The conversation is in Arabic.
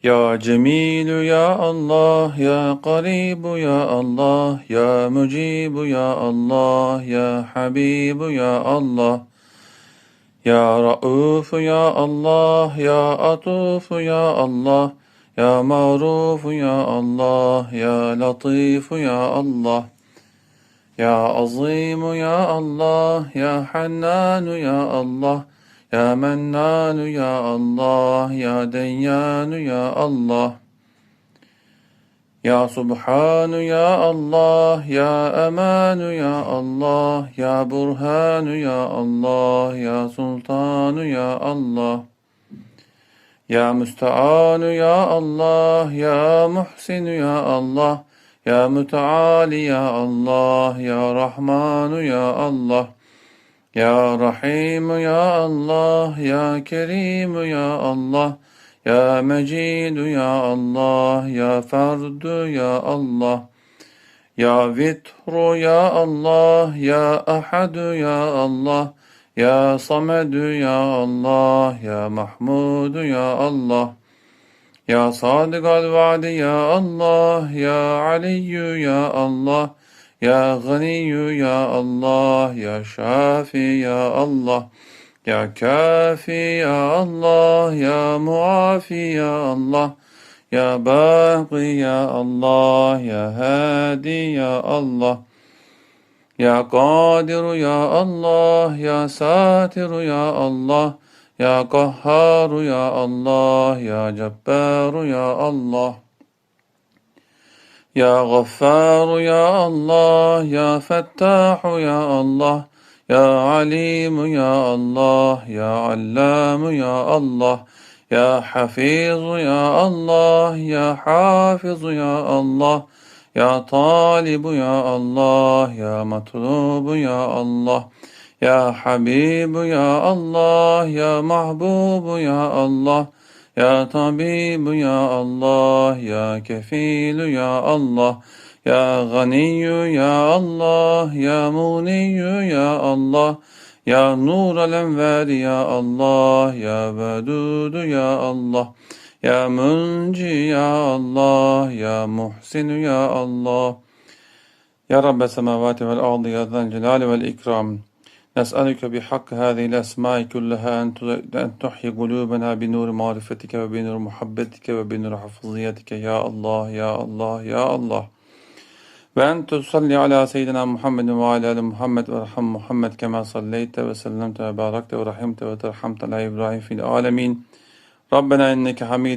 يا جميل يا الله يا قريب يا الله يا مجيب يا الله يا حبيب يا الله يا رؤوف يا الله يا عطوف يا الله يا معروف يا الله يا لطيف يا الله يا عظيم يا الله يا حنان يا الله يا منان يا الله يا ديان يا الله يا سبحان يا الله يا أمان يا الله يا برهان يا الله يا سلطان يا الله يا مستعان يا الله يا محسن يا الله يا متعالي يا الله يا رحمن يا الله يا رحيم يا الله يا كريم يا الله يا مجيد يا الله يا فرد يا الله يا وتر يا الله يا أحد يا الله يا صمد يا الله يا محمود يا الله يا صادق الوعد يا الله يا علي يا الله يا غني يا الله يا شافي يا الله يا كافي يا الله يا معافي يا الله يا باقي يا الله يا هادي يا الله يا قادر يا الله يا ساتر يا الله يا قهار يا الله يا جبار يا الله يا غفار يا الله يا فتاح يا الله يا عليم يا الله يا علام يا الله يا حفيظ يا الله يا حافظ يا الله يا طالب يا الله يا مطلوب يا الله يا حبيب يا الله يا محبوب يا الله يا طبيب يا الله يا كفيل يا الله يا غني يا الله يا مغني يا الله يا نور الأنوار يا الله يا ودود يا الله يا منجي يا الله يا محسن يا الله يا رب السماوات والأرض يا ذا الجلال والإكرام نسألك بحق هذه الأسماء كلها أن تحيي قلوبنا بنور معرفتك وبنور محبتك وبنور حفظيتك يا الله يا الله يا الله وأن تصلي على سيدنا محمد وعلى آل محمد وارحم محمد كما صليت وسلمت وباركت ورحمت وترحمت على إبراهيم في العالمين ربنا إنك حميد